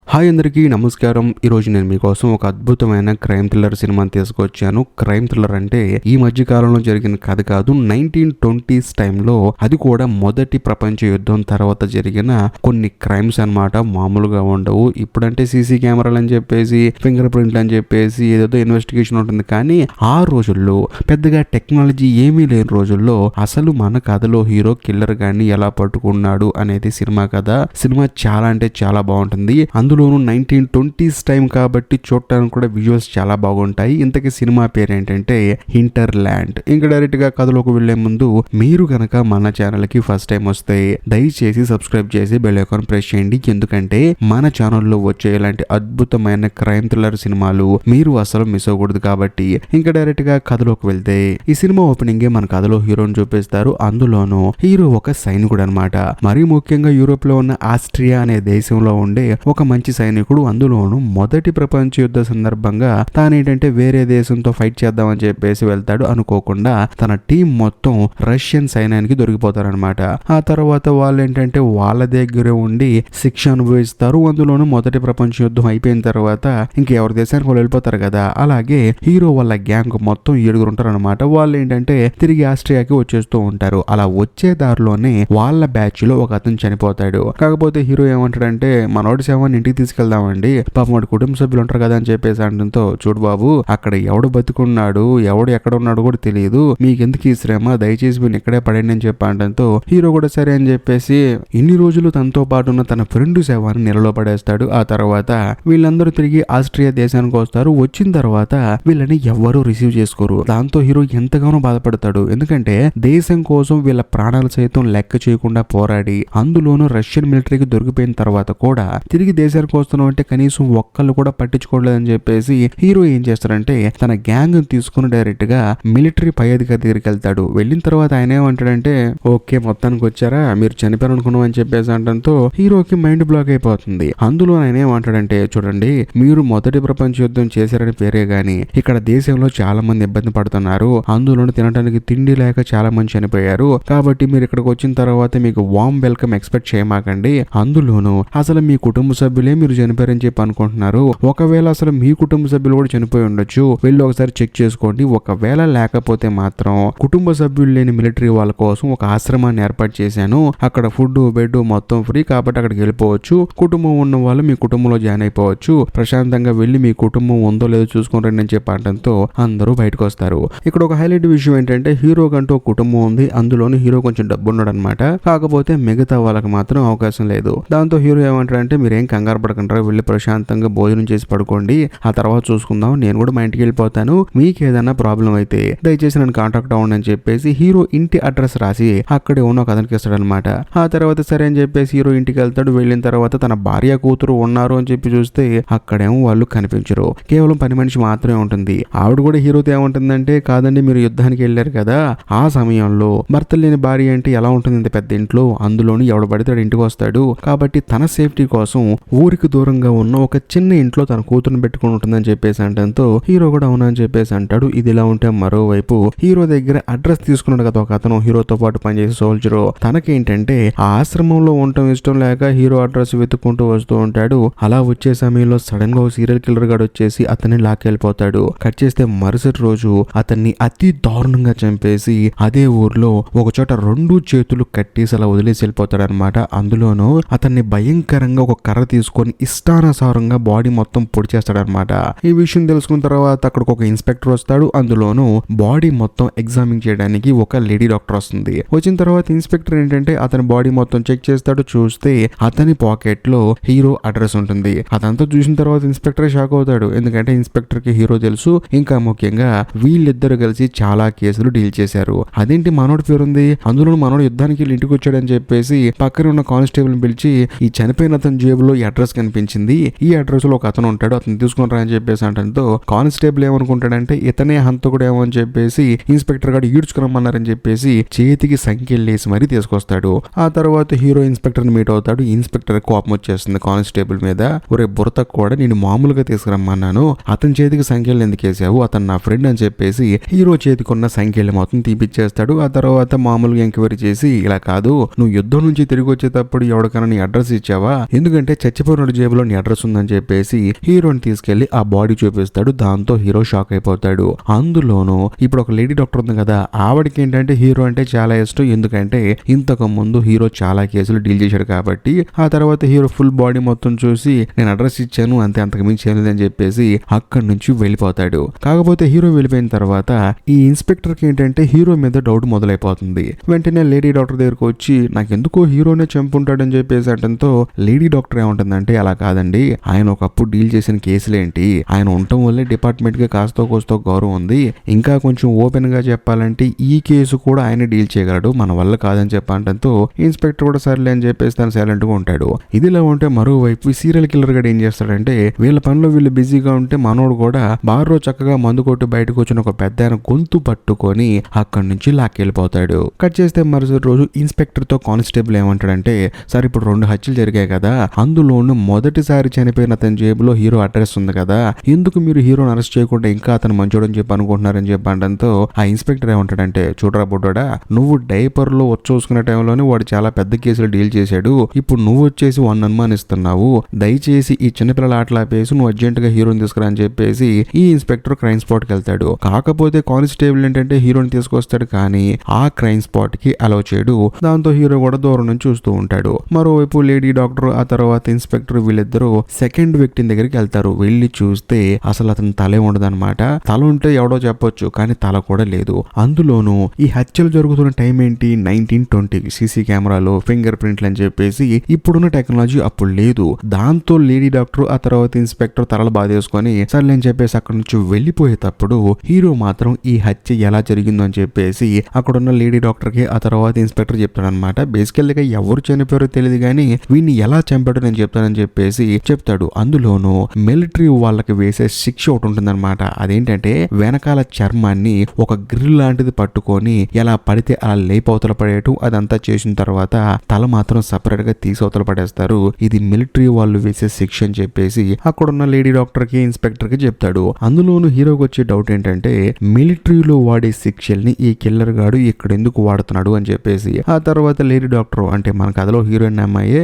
Hi అందరికీ నమస్కారం. ఈరోజు నేను మీకోసం ఒక అద్భుతమైన క్రైమ్ థ్రిల్లర్ సినిమాని తీసుకొచ్చాను. క్రైమ్ థ్రిల్లర్ అంటే ఈ మధ్య కాలంలో జరిగిన కథ కాదు, 1920s టైంలో, అది కూడా మొదటి ప్రపంచ యుద్ధం తర్వాత జరిగిన కొన్ని క్రైమ్స్ అన్నమాట. మామూలుగా ఉండవు. ఇప్పుడంటే సీసీ కెమెరాలు అని చెప్పేసి, ఫింగర్ ప్రింట్లు అని చెప్పేసి ఏదేదో ఇన్వెస్టిగేషన్ ఉంటుంది. కానీ ఆ రోజుల్లో పెద్దగా టెక్నాలజీ ఏమీ లేని రోజుల్లో అసలు మన కథలో హీరో కిల్లర్ గాన్ని ఎలా పట్టుకున్నాడు అనేది సినిమా కథ. సినిమా చాలా అంటే చాలా బాగుంటుంది. అందులోను 1920s టైం కాబట్టి చూడటానికి కూడా విజువల్స్ చాలా బాగుంటాయి. ఇంతకీ సినిమా పేరు ఏంటంటే హింటర్లాండ్. ఇంకా డైరెక్ట్ గా కథలోకి వెళ్లే ముందు మీరు గనక మన ఛానల్ కి ఫస్ట్ టైం వస్తే దయచేసి సబ్స్క్రైబ్ చేసి బెల్ ఐకాన్ ప్రెస్ చేయండి. ఎందుకంటే మన ఛానల్లో వచ్చే ఇలాంటి అద్భుతమైన క్రైమ్ థ్రిల్లర్ సినిమాలు మీరు అసలు మిస్ అవ్వకూడదు. కాబట్టి ఇంకా డైరెక్ట్ గా కథలోకి వెళ్తే ఈ సినిమా ఓపెనింగ్ మన కథలో హీరోని చూపిస్తారు. అందులోనూ హీరో ఒక సైనికుడు అనమాట. మరీ ముఖ్యంగా యూరోప్ లో ఉన్న ఆస్ట్రియా అనే దేశంలో ఉండే ఒక మంచి సైనికుడు. అందులోను మొదటి ప్రపంచ యుద్ధ సందర్భంగా తానేంటంటే వేరే దేశంతో ఫైట్ చేద్దామని చెప్పేసి వెళ్తాడు. అనుకోకుండా తన టీం మొత్తం రష్యన్ సైన్యానికి దొరికిపోతారనమాట. ఆ తర్వాత వాళ్ళు ఏంటంటే వాళ్ళ దగ్గరే ఉండి శిక్ష అనుభవిస్తారు. అందులోను మొదటి ప్రపంచ యుద్ధం అయిపోయిన తర్వాత ఇంకెవరి దేశానికి వాళ్ళు వెళ్ళిపోతారు కదా. అలాగే హీరో వాళ్ళ గ్యాంగ్ మొత్తం 7 ఉంటారు అనమాట. వాళ్ళు ఏంటంటే తిరిగి ఆస్ట్రియాకి వచ్చేస్తూ ఉంటారు. అలా వచ్చే దారిలోనే వాళ్ళ బ్యాచ్ లో ఒక అతను చనిపోతాడు. కాకపోతే హీరో ఏమంటాడంటే మనోడి శవాన్ని ఇంటికి తీసుకెళ్దామండి, పాపం వాడి కుటుంబ సభ్యులు ఉంటారు కదా అని చెప్పేసి అనడంతో, చూడు బాబు, అక్కడ ఎవడు బతుకున్నాడు ఎవడు ఎక్కడ ఉన్నాడు కూడా తెలియదు, మీకెందుకు ఈ శ్రమ, దయచేసి మీరు ఇక్కడే పడండి అని చెప్పి అనడంతో హీరో కూడా సరే అని చెప్పేసి ఇన్ని రోజులు తనతో పాటు ఉన్న తన ఫ్రెండ్ శవాన్ని నెలలో పడేస్తాడు. ఆ తర్వాత వీళ్ళందరూ తిరిగి ఆస్ట్రియా దేశానికి వస్తారు. వచ్చిన తర్వాత వీళ్ళని ఎవ్వరూ రిసీవ్ చేసుకోరు. దాంతో హీరో ఎంతగానో బాధపడతాడు. ఎందుకంటే దేశం కోసం వీళ్ళ ప్రాణాలు సైతం లెక్క చేయకుండా పోరాడి, అందులోనూ రష్యన్ మిలిటరీకి దొరికిపోయిన తర్వాత కూడా తిరిగి దేశానికి వస్తున్నాం అంటే కనీసం ఒక్కళ్ళు కూడా పట్టించుకోవట్లేదని చెప్పేసి హీరో ఏం చేస్తారంటే తన గ్యాంగ్ తీసుకుని డైరెక్ట్ గా మిలిటరీ పై అధికారి దగ్గరికి వెళ్తాడు. వెళ్ళిన తర్వాత ఆయన ఏమంటాడంటే, ఓకే మొత్తానికి వచ్చారా, మీరు చనిపోయారు అనుకున్నాం అని చెప్పేసి అనడంతో హీరోకి మైండ్ బ్లాక్ అయిపోతుంది. అందులో ఆయన ఏమంటాడంటే, చూడండి, మీరు మొదటి ప్రపంచ యుద్ధం చేశారని పేరే గాని ఇక్కడ దేశంలో చాలా మంది ఇబ్బంది పడుతున్నారు. అందులోనూ తినడానికి తిండి లేక చాలా మంది చనిపోయారు. కాబట్టి మీరు ఇక్కడికి వచ్చిన తర్వాత మీకు వామ్ వెల్కమ్ ఎక్స్పెక్ట్ చేయమాకండి. అందులోనూ అసలు మీ కుటుంబ సభ్యులే మీరు చనిపోయారని చెప్పి అనుకుంటున్నారు. ఒకవేళ అసలు మీ కుటుంబ సభ్యులు కూడా చనిపోయి ఉండొచ్చు, వెళ్ళి ఒకసారి చెక్ చేసుకోండి. ఒకవేళ లేకపోతే మాత్రం కుటుంబ సభ్యులు లేని మిలిటరీ వాళ్ళ కోసం ఒక ఆశ్రమాన్ని ఏర్పాటు చేశాను. అక్కడ ఫుడ్ బెడ్ మొత్తం ఫ్రీ, కాబట్టి అక్కడికి వెళ్ళిపోవచ్చు. కుటుంబం ఉన్న వాళ్ళు మీ కుటుంబంలో జాయిన్ అయిపోవచ్చు. ప్రశాంతంగా వెళ్ళి మీ కుటుంబం ఉందో లేదో చూసుకుంటారని నేను చెప్పి అనడంతో అందరూ బయటకు వస్తారు. ఇక్కడ ఒక హైలైట్ విషయం ఏంటంటే హీరో కంటూ ఒక కుటుంబం ఉంది. అందులోని హీరో కొంచెం డబ్బు ఉన్నాడు అనమాట. కాకపోతే మిగతా వాళ్ళకి మాత్రం అవకాశం లేదు. దాంతో హీరో ఏమంటాడంటే, మీరేం కంగారు పడకుండా వెళ్ళి ప్రశాంతంగా భోజనం చేసి పడుకోండి, ఆ తర్వాత చూసుకుందాం, నేను కూడా మా ఇంటికి వెళ్ళిపోతాను, మీకు ఏదైనా ప్రాబ్లం అయితే దయచేసి నన్ను కాంటాక్ట్ అవ్వండి అని చెప్పేసి హీరో ఇంటి అడ్రస్ రాసి అక్కడే ఉన్న ఒక అతనికి ఇస్తాడనమాట. ఆ తర్వాత సరే అని చెప్పేసి హీరో ఇంటికి వెళ్తాడు. వెళ్ళిన తర్వాత తన భార్య కూతురు ఉన్నారు అని చెప్పి చూస్తే అక్కడేమో వాళ్ళు కనిపించరు. కేవలం పని మనిషి మాత్రమే ఉంటుంది. ఆవిడ కూడా హీరోతో ఏముంటుందంటే, కాదండి మీరు యుద్ధానికి వెళ్ళారు కదా, ఆ సమయంలో భర్త లేని భార్య అంటే ఎలా ఉంటుంది ఇంత పెద్ద ఇంట్లో, అందులోని ఎవడు పడితే ఇంటికి వస్తాడు, కాబట్టి తన సేఫ్టీ కోసం ఊరికి దూరంగా ఉన్న ఒక చిన్న ఇంట్లో తన కూతురుని పెట్టుకుని ఉంటుందని చెప్పేసి అంటంతో హీరో కూడా అవునా అని చెప్పేసి అంటాడు. ఇది ఇలా ఉంటే మరోవైపు హీరో దగ్గర అడ్రస్ తీసుకున్నాడు కదా ఒక అతను, హీరోతో పాటు పనిచేసే సోల్జరు, తనకేంటంటే ఆ ఆశ్రమంలో ఉండటం ఇష్టం లేక హీరో అడ్రస్ వెతుక్కుంటూ వస్తూ ఉంటాడు. అలా వచ్చే సమయంలో సడన్ గా సీరియల్ కిల్లర్ గాడు వచ్చేసి అతన్ని లాక్కెళ్ళిపోతాడు. కట్ చేస్తే మరుసటి రోజు అతన్ని అతి దారుణంగా చంపేసి అదే ఊర్లో ఒక చోట 2 చేతులు కట్టేసి అలా వదిలేసి వెళ్ళిపోతాడు అనమాట. అందులోనూ అతన్ని భయంకరంగా ఒక కర్ర తీసుకొని ఇష్టానుసారంగా బాడీ మొత్తం పొడి చేస్తాడనమాట. ఈ విషయం తెలుసుకున్న తర్వాత అక్కడికి ఒక ఇన్స్పెక్టర్ వస్తాడు. అందులోనూ బాడీ మొత్తం ఎగ్జామిన్ చేయడానికి ఒక లేడీ డాక్టర్ వస్తుంది. వచ్చిన తర్వాత ఇన్స్పెక్టర్ ఏంటంటే అతని బాడీ మొత్తం చెక్ చేస్తాడు. చూస్తే అతని పాకెట్ లో హీరో అడ్రస్ ఉంటుంది. అదంతా చూసిన తర్వాత ఇన్స్పెక్టర్ షాక్ అవుతాడు. ఎందుకంటే ఇన్స్పెక్టర్ కి హీరో తెలుసు. ఇంకా ముఖ్యంగా వీళ్ళిద్దరు కలిసి చాలా కేసులు డీల్ చేశారు. అదేంటి మనోడి పేరుంది, అందులో మనోడు యుద్ధానికి వెళ్ళి ఇంటికి వచ్చాడని చెప్పేసి పక్కన ఉన్న కానిస్టేబుల్ పిలిచి, ఈ చనిపోయిన అతని జేబులో ఈ అడ్రస్ కనిపించింది, ఈ అడ్రస్ లో ఒక అతను ఉంటాడు, అతను తీసుకుని రా అని చెప్పేసి అంటంతో కానిస్టేబుల్ ఏమనుకుంటాడంటే ఇతనే హంతకుడు ఏమో అని చెప్పేసి ఇన్స్పెక్టర్ గారు ఈడ్చుకురమ్మన్నారని చెప్పేసి చేతికి సంఖ్యలేసి మరీ తీసుకొస్తాడు. ఆ తర్వాత హీరో ఇన్స్పెక్టర్ ని మీట్ అవుతాడు. ఇన్స్పెక్టర్ కోపం వచ్చేస్తుంది కానిస్టేబుల్ మీద, ఒరే బుర్త కూడా నేను మామూలుగా తీసుకురమ్మన్నాను, అతని చేతికి సంఖ్యలు ఎందుకు వేసావు, అతను నా ఫ్రెండ్ అని చెప్పేసి హీరో చేతికున్న సంఖ్యలు మొత్తం తీపిచ్చేస్తాడు. ఆ తర్వాత మామూలుగా ఎంక్వైరీ చేసి, ఇలా కాదు, నువ్వు యుద్ధం నుంచి తిరిగి వచ్చేటప్పుడు ఎవరికైనా నీ అడ్రస్ ఇచ్చావా, ఎందుకంటే చచ్చిపోయి చచ్చిపోయిన జేబులో నీ అడ్రస్ ఉందని చెప్పేసి హీరోని తీసుకెళ్లి ఆ బాడీ చూపిస్తాడు. దాంతో హీరో షాక్ అయిపోతాడు. అందులోనూ ఇప్పుడు ఒక లేడీ డాక్టర్ ఉంది కదా, ఆవిడకి ఏంటంటే హీరో అంటే చాలా ఇష్టం. ఎందుకంటే ఇంతకు ముందు హీరో చాలా కేసులు డీల్ చేశాడు కాబట్టి. ఆ తర్వాత హీరో ఫుల్ బాడీ మొత్తం చూసి నేను అడ్రస్ ఇచ్చాను అంతే, అంతకు మించి ఏం లేదని చెప్పేసి అక్కడి నుంచి వెళ్ళిపోతాడు. కాకపోతే హీరో వెళ్ళిపోయిన తర్వాత ఈ ఇన్స్పెక్టర్ కి ఏంటంటే హీరో మీద డౌట్ మొదలైపోతుంది. వెంటనే లేడీ డాక్టర్ దగ్గరకు వచ్చి నాకెందుకో హీరోనే చంపుంటాడని చెప్పేసి అంటంతో లేడీ డాక్టర్ ఏమంటుందంటే అలా కాదండి, ఆయన ఒకప్పుడు డీల్ చేసిన కేసులేంటి, ఆయన ఉండటం వల్లే డిపార్ట్మెంట్ కి కాస్తో కోస్తో గౌరవం ఉంది. ఇంకా కొంచెం ఓపెన్ గా చెప్పాలంటే ఈ కేసు కూడా ఆయన డీల్ చేయగలడు, మన వల్ల కాదని చెప్పంటంతో ఇన్స్పెక్టర్ కూడా సర్లే అని చెప్పేసి తను సైలెంట్ గా ఉంటాడు. ఇదిలా ఉంటే మరోవైపు సీరియల్ కిల్లర్ గడు ఏం చేస్తాడంటే వీళ్ళ పనిలో వీళ్ళు బిజీగా ఉంటే మనోడు కూడా బార్లో చక్కగా మందు కొట్టి బయటకు వచ్చిన ఒక పెద్ద గొంతు పట్టుకొని అక్కడి నుంచి లాక్కెళ్ళిపోతాడు. కట్ చేస్తే మరుసటి రోజు ఇన్స్పెక్టర్ తో కానిస్టేబుల్ ఏమంటాడంటే సార్ ఇప్పుడు 2 హత్యలు జరిగాయి కదా, అందులోనూ మొదటిసారి చనిపోయిన అతని జేబులో హీరో అడ్రస్ ఉంది కదా, ఎందుకు మీరు హీరోని అరెస్ట్ చేయకుండా ఇంకా అతను మంచోడని చెప్పి అనుకుంటున్నారని చెప్పడంతో ఆ ఇన్స్పెక్టర్ ఏమంటాడంటే చూడరా బుడ్డోడా, నువ్వు డైపర్ లో చూసుకునే టైంలోనే వాడు చాలా పెద్ద కేసులు డీల్ చేశాడు, ఇప్పుడు నువ్వు వచ్చేసి వాడిని అనుమానిస్తున్నావు, దయచేసి ఈ చిన్నపిల్లల ఆటలు ఆపేసి నువ్వు అర్జెంట్ గా హీరోని తీసుకురా అని చెప్పేసి ఈ ఇన్స్పెక్టర్ క్రైమ్ స్పాట్ కి వెళ్తాడు. కాకపోతే కానిస్టేబుల్ ఏంటంటే హీరోని తీసుకొస్తాడు కానీ ఆ క్రైమ్ స్పాట్ కి అలౌ చేయడు. దాంతో హీరో కూడా దూరం నుంచి చూస్తూ ఉంటాడు. మరోవైపు లేడీ డాక్టర్ ఆ తర్వాత ఇన్స్పెక్టర్ వీళ్ళిద్దరూ సెకండ్ వ్యక్తి దగ్గరికి వెళ్తారు. వెళ్ళి చూస్తే అసలు అతని తలే ఉండదన్నమాట. తల ఉంటే ఎవడో చెప్పొచ్చు కానీ తల కూడా లేదు. అందులోనూ ఈ హత్యలు జరుగుతున్న టైం ఏంటి 1920, సీసీ కెమెరాలు ఫింగర్ ప్రింట్లు అని చెప్పేసి ఇప్పుడున్న టెక్నాలజీ అప్పుడు లేదు. దాంతో లేడీ డాక్టర్ ఆ తర్వాత ఇన్స్పెక్టర్ తలలు బాధేసుకొని సర్లే అని చెప్పేసి అక్కడ నుంచి వెళ్ళిపోయేటప్పుడు హీరో మాత్రం ఈ హత్య ఎలా జరిగిందో అని చెప్పేసి అక్కడున్న లేడీ డాక్టర్ కి ఆ తర్వాత ఇన్స్పెక్టర్ చెప్తాడనమాట. బేసికల్గా ఎవరు చనిపోయారో తెలియదు కానీ వీడిని ఎలా చంపాడో నేను చెప్తానని చెప్పేసి చెప్తాడు. అందులోనూ మిలిటరీ వాళ్ళకి వేసే శిక్ష ఒకటి ఉంటుందన్నమాట. అదేంటంటే వెనకాల చర్మాన్ని ఒక గ్రిల్ లాంటిది పట్టుకొని ఎలా పడితే అలా లేపవతల పడేయటం, అదంతా చేసిన తర్వాత తల మాత్రం సపరేట్ గా తీసవతల పడేస్తారు. ఇది మిలిటరీ వాళ్ళు వేసే శిక్ష అని చెప్పేసి అక్కడున్న లేడీ డాక్టర్ కి ఇన్స్పెక్టర్ కి చెప్తాడు. అందులోనూ హీరోకి వచ్చే డౌట్ ఏంటంటే మిలిటరీలో వాడే శిక్షల్ని ఈ కిల్లర్ గాడు ఇక్కడ ఎందుకు వాడుతున్నాడు అని చెప్పేసి. ఆ తర్వాత లేడీ డాక్టర్ అంటే మన కథలో హీరోయిన్ అమ్మాయి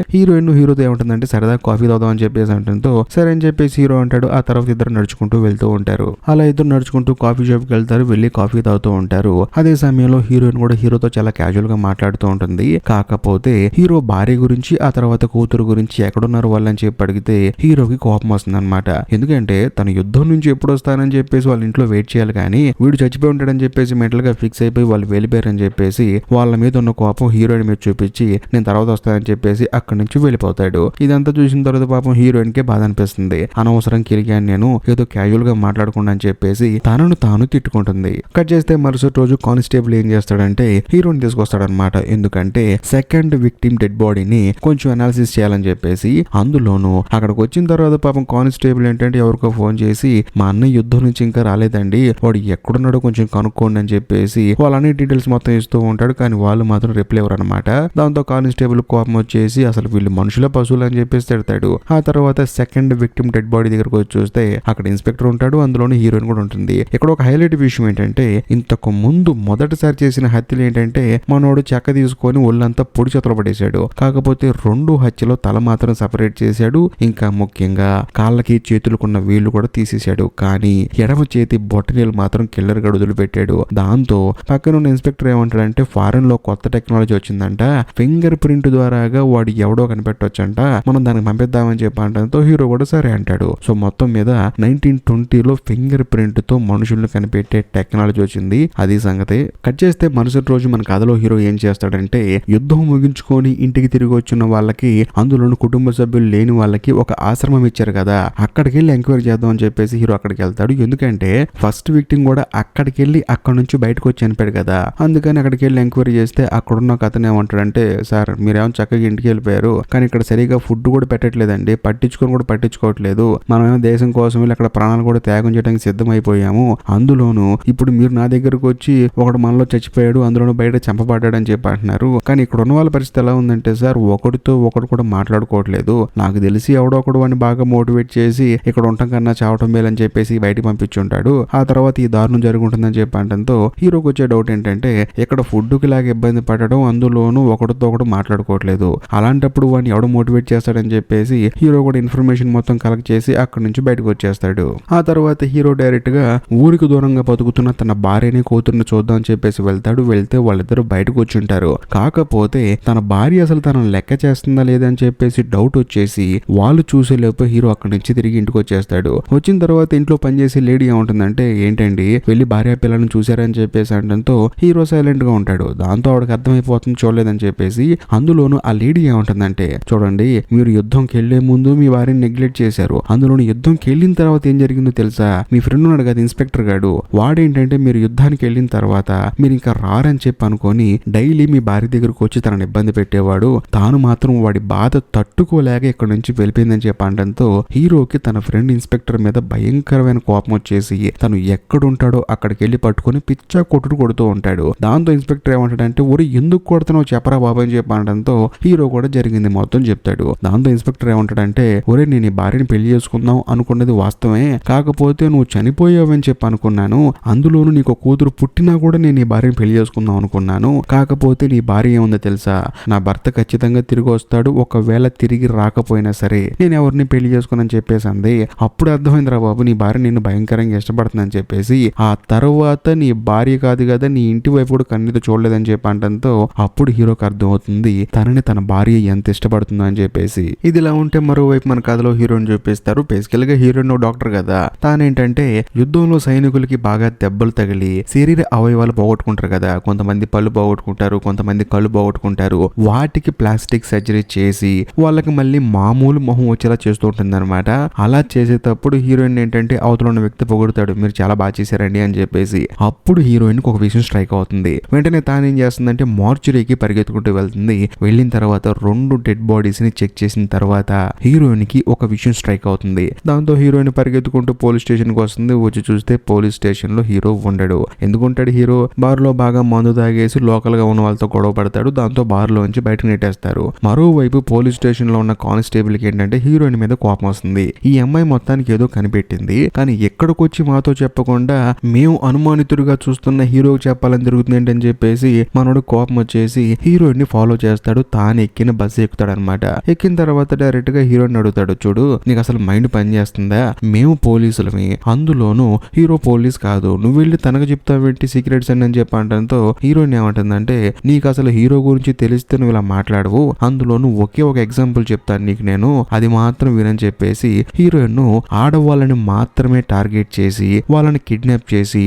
హీరోతో ఏమంటుందంటే సరదా కాఫీ తాగుదాం అని చెప్పేసి అంటంతో సరే అని చెప్పేసి హీరో అంటాడు. ఆ తర్వాత ఇద్దరు నడుచుకుంటూ వెళ్తూ ఉంటారు. అలా ఇద్దరు నడుచుకుంటూ కాఫీ షాప్ కి వెళ్తారు, వెళ్ళి కాఫీ తాగుతూ ఉంటారు. అదే సమయంలో హీరోయిన్ కూడా హీరోతో చాలా క్యాజువల్ గా మాట్లాడుతూ ఉంటుంది. కాకపోతే హీరో భార్య గురించి ఆ తర్వాత కూతురు గురించి ఎక్కడున్నారు వాళ్ళని చెప్పి అడిగితే హీరోకి కోపం వస్తుంది అనమాట. ఎందుకంటే తన యుద్ధం నుంచి ఎప్పుడు వస్తానని చెప్పేసి వాళ్ళ ఇంట్లో వెయిట్ చేయాలి కానీ వీడు చచ్చిపోయి ఉంటాడని చెప్పేసి మెంటల్ గా ఫిక్స్ అయిపోయి వాళ్ళు వెళ్ళిపోయారని చెప్పేసి వాళ్ళ మీద ఉన్న కోపం హీరోయిన్ మీద చూపించి నేను తర్వాత వస్తానని చెప్పేసి అక్కడి నుంచి వెళ్ళిపోతాడు. ఇదంతా చూసిన తర్వాత పాపం హీరోయిన్ కే బాధ అనిపిస్తుంది. అనవసరం కిలిగాను నేను, ఏదో క్యాజువల్ గా మాట్లాడకుండా అని చెప్పేసి తనను తాను తిట్టుకుంటుంది. కట్ చేస్తే మరుసటి రోజు కానిస్టేబుల్ ఏం చేస్తాడంటే హీరోని తీసుకొస్తాడనమాట. ఎందుకంటే సెకండ్ విక్టిమ్ డెడ్ బాడీని కొంచెం అనాలిసిస్ చేయాలని చెప్పేసి. అందులోనూ అక్కడికి వచ్చిన తర్వాత పాపం కానిస్టేబుల్ ఏంటంటే ఎవరికో ఫోన్ చేసి మా అన్నయ్య యుద్ధం నుంచి ఇంకా రాలేదండి, వాడు ఎక్కడున్నాడో కొంచెం కనుక్కోండి అని చెప్పేసి వాళ్ళని డీటెయిల్స్ మొత్తం ఇస్తూ ఉంటాడు. కానీ వాళ్ళు మాత్రం రిప్లై ఇవ్వరు అనమాట. దాంతో కానిస్టేబుల్ కోపం వచ్చేసి అసలు వీళ్ళు మనుషుల పశువులు అని చెప్పేసి తిడతాడు. ఆ తర్వాత సెకండ్ విక్టిమ్ డెడ్ బాడీ దగ్గరకు వచ్చి చూస్తే అక్కడ ఇన్స్పెక్టర్ ఉంటాడు, అందులోనే హీరోయిన్ కూడా ఉంటుంది. ఇక్కడ ఒక హైలైట్ విషయం ఏంటంటే ఇంతకు ముందు మొదటిసారి చేసిన హత్యలు ఏంటంటే మనోడు చెక్క తీసుకొని ఒళ్ళంతా పొడి చేతులు పడేశాడు. కాకపోతే 2 హత్యలో తల మాత్రం సపరేట్ చేశాడు. ఇంకా ముఖ్యంగా కాళ్ళకి చేతులకున్న వీళ్ళు కూడా తీసేశాడు. కానీ ఎడమ చేతి బొట్టనీళ్ళు మాత్రం కిల్లర్ గడు వదిలిపెట్టాడు. దాంతో పక్కన ఉన్న ఇన్స్పెక్టర్ ఏమంటాడంటే ఫారెన్ లో కొత్త టెక్నాలజీ వచ్చిందంట, ఫింగర్ ప్రింట్ ద్వారాగా వాడు ఎవడో కనిపెట్టొచ్చంట, మనం దానికి పంపిద్దామని చెప్పి అంటంతో హీరో కూడా సరే అంటాడు. సో మొత్తం మీద 1920లో ఫింగర్ ప్రింట్ తో మనుషుల్ని కనిపెట్టే టెక్నాలజీ వచ్చింది. అది సంగతి. కట్ చేస్తే మరుసటి రోజు మన కథలో హీరో ఏం చేస్తాడంటే యుద్ధం ముగించుకొని ఇంటికి తిరిగి వచ్చిన వాళ్ళకి, అందులోని కుటుంబ సభ్యులు లేని వాళ్ళకి ఒక ఆశ్రమం ఇచ్చారు కదా, అక్కడికి వెళ్ళి ఎంక్వైరీ చేద్దాం అని చెప్పేసి హీరో అక్కడికి వెళ్తాడు. ఎందుకంటే ఫస్ట్ విక్టిమ్ కూడా అక్కడికి వెళ్ళి అక్కడ నుంచి బయటకు వచ్చి చనిపోయాడు కదా, అందుకని అక్కడికి వెళ్ళి ఎంక్వైరీ చేస్తే అక్కడున్న ఒక అతను ఏమంటాడంటే సార్ మీరేమో చక్కగా ఇంటికి వెళ్ళిపోయారు కానీ ఇక్కడ సరిగా ఫుడ్ కూడా పెట్టట్లేదండి, పట్టించుకోవట్లేదు, మనమేమో దేశం కోసం వెళ్ళి అక్కడ ప్రాణాలు కూడా త్యాగం చేయడానికి సిద్ధమైపోయాము, అందులోనూ ఇప్పుడు మీరు నా దగ్గరకు వచ్చి ఒకడు మనలో చచ్చిపోయాడు, అందులోనూ బయట చంపబడ్డాడు అని చెప్పి అంటున్నారు. కానీ ఇక్కడ ఉన్న వాళ్ళ పరిస్థితి ఎలా ఉందంటే సార్ ఒకడితో ఒకడు కూడా మాట్లాడుకోవట్లేదు, నాకు తెలిసి ఎవడో ఒకడు వాడిని బాగా మోటివేట్ చేసి ఇక్కడ ఉండటం కన్నా చావటం మేలని చెప్పేసి బయటికి పంపించుంటాడు. ఆ తర్వాత ఈ దారుణం జరుగుతుందని చెప్పి అంటంతో హీరోకి వచ్చే డౌట్ ఏంటంటే ఇక్కడ ఫుడ్ కి లాగా ఇబ్బంది పడడం, అందులోనూ ఒకడితో ఒకడు మాట్లాడుకోవట్లేదు, అలాంటప్పుడు వాడిని ఎవడు మోటివేట్ చేస్తాడని చెప్పేసి హీరో కూడా ఇన్ఫర్మేషన్ మొత్తం కలెక్ట్ చేసి అక్కడి నుంచి బయటకు వచ్చేస్తాడు. ఆ తర్వాత హీరో డైరెక్ట్ గా ఊరికి దూరంగా బతుకుతున్న తన భార్యని కూతుర్ని చూద్దాం అని చెప్పేసి వెళ్తే వాళ్ళిద్దరు బయటకు వచ్చుంటారు. కాకపోతే తన భార్య అసలు తనను లెక్క చేస్తుందా లేదని చెప్పేసి డౌట్ వచ్చేసి వాళ్ళు చూసేలోపు హీరో అక్కడి నుంచి తిరిగి ఇంటికి వచ్చేస్తాడు. వచ్చిన తర్వాత ఇంట్లో పనిచేసే లేడీ ఏముంటుందంటే, ఏంటండి వెళ్ళి భార్య పిల్లలను చూసారని చెప్పేసి అనడంతో హీరో సైలెంట్ గా ఉంటాడు. దాంతో ఆవిడకి అర్థమైపోతుంది చూడలేదని చెప్పేసి. అందులోను ఆ లేడీ ఏముంటుందంటే, చూడండి మీరు యుద్ధంకి వెళ్లే ముందు మీ భార్యని నెగ్లెక్ట్ చేశారు, అందులోను యుద్ధంకి వెళ్ళిన తర్వాత ఏం జరిగిందో తెలుసా, మీ ఫ్రెండ్ ఉన్నాడు కదా ఇన్స్పెక్టర్ గాడు, వాడేంటంటే మీరు యుద్ధానికి వెళ్ళిన తర్వాత మీరు ఇంకా రారని చెప్పి అనుకొని డైలీ మీ భార్య దగ్గరకు వచ్చి తనని ఇబ్బంది పెట్టేవాడు, తాను మాత్రం వాడి బాధ తట్టుకోలేక ఇక్కడ నుంచి వెళ్ళిపోయిందని చెప్పి అనడంతో హీరోకి తన ఫ్రెండ్ ఇన్స్పెక్టర్ మీద భయంకరమైన కోపం వచ్చేసి తను ఎక్కడుంటాడో అక్కడికి వెళ్ళి పట్టుకొని పిచ్చా కొడుతూ ఉంటాడు. దాంతో ఇన్స్పెక్టర్ ఏమంటాడంటే, ఒరే ఎందుకు కొడుతున్నావు చెప్పరా బాబు అని చెప్పి అనడంతో హీరో కూడా జరిగింది మొత్తం చెప్తాడు. దాంతో ఇన్స్పెక్టర్ ఏమంటాడంటే, ఒరే నేను ఈ భార్యని పెళ్లి చేసుకుందాం అనుకున్నది వాస్తవమే, కాకపోతే నువ్వు చనిపోయావని చెప్పి అనుకున్నాను, అందులోనూ నీకు కూతురు పుట్టినా కూడా నేను ఈ భార్యని పెళ్లి చేసుకుందాం అనుకున్నాను, కాకపోతే నీ భార్య ఏముందో తెలుసా, నా భర్త ఖచ్చితంగా తిరిగి వస్తాడు, ఒకవేళ తిరిగి రాకపోయినా సరే నేను ఎవరిని పెళ్లి చేసుకుని చెప్పేసి అంది. అప్పుడు అర్థమైందిరా బాబు నీ భార్య నిన్ను భయంకరంగా ఇష్టపడుతుందని చెప్పేసి. ఆ తర్వాత నీ భార్య కాదు కదా నీ ఇంటి వైపు కూడా కన్నీతో చూడలేదని చెప్పి అంటంతో అప్పుడు హీరోకి అర్థమవుతుంది తనని తన భార్య ఎంత ఇష్టపడుతుందో అని చెప్పేసి. ఇది ఇలా ఉంటే మరోవైపు మన కథలో హీరోని చూపిస్తారు. బేసికల్ గా హీరోయిన్ డాక్టర్ కదా, తానేంటంటే యుద్ధంలో సైనికులకి బాగా దెబ్బలు తగిలి శరీర అవయవాలు పోగొట్టుకుంటారు కదా, కొంతమంది పళ్ళు పోగొట్టుకుంటారు, కొంతమంది కళ్ళు పోగొట్టుకుంటారు, వాటికి ప్లాస్టిక్ సర్జరీ చేసి వాళ్ళకి మళ్ళీ మామూలు మొహం వచ్చేలా చేస్తూ ఉంటుంది అనమాట. అలా చేసేటప్పుడు హీరోయిన్ ఏంటంటే అవతల ఉన్న వ్యక్తి పొగుడుతాడు, మీరు చాలా బాగా చేశారండి అని చెప్పేసి. అప్పుడు హీరోయిన్ కి ఒక విషయం స్ట్రైక్ అవుతుంది. వెంటనే తానేం చేస్తుందంటే మార్చురీకి పరిగెత్తుకుంటూ వెళ్తుంది. వెళ్ళిన తర్వాత 2 డెడ్ బాడీస్ ని చెక్ చేసిన తర్వాత హీరోయిన్ కి ఒక విషయం స్ట్రైక్ అవుతుంది. దాంతో హీరోయిన్ పరిగెత్తుకుంటూ పోలీస్ స్టేషన్ కి వస్తుంది. వచ్చి చూస్తే పోలీస్ స్టేషన్ లో హీరో ఉండడు. ఎందుకుంటాడు, హీరో బార్ లో బాగా మందు తాగేసి లోకల్ గా ఉన్న వాళ్ళతో గొడవ పడతాడు. దాంతో బార్ లోంచి బయటకు నెట్టేస్తారు. మరోవైపు పోలీస్ స్టేషన్ లో ఉన్న కానిస్టేబుల్ కి ఏంటంటే హీరోయిన్ మీద కోపం వస్తుంది. ఈ అమ్మాయి మొత్తానికి ఏదో కనిపెట్టింది, కానీ ఎక్కడికొచ్చి మాతో చెప్పకుండా మేము అనుమానితుడిగా చూస్తున్న హీరోకి చెప్పాలని జరుగుతుంది ఏంటని చెప్పేసి మనోడు కోపం వచ్చేసి హీరోయిన్ ని ఫాలో చేస్తాడు. తాను ఎక్కిన బస్సు ఎక్కుతాడు అనమాట. ఎక్కిన తర్వాత డైరెక్ట్ గా హీరోయిన్ అడుగుతాడు, చూడు నీకు అసలు మైండ్ పని చేస్తుందా, మేము పోలీసులమి, అందులోనూ హీరో పోలీస్ కాదు, నువ్వు వెళ్ళి తనకు చెప్తావేంటి సీక్రెట్స్ అని చెప్పి అంటంతో హీరోయిన్ ఏమంటుందంటే, నీకు అసలు హీరో గురించి తెలిస్తే నువ్వు ఇలా మాట్లాడవు, అందులోనూ ఒకే ఒక ఎగ్జాంపుల్ చెప్తాను నీకు నేను, అది మాత్రం వినని చెప్పేసి హీరోయిన్ ను ఆడవాళ్ళని మాత్రమే టార్గెట్ చేసి వాళ్ళని కిడ్నాప్ చేసి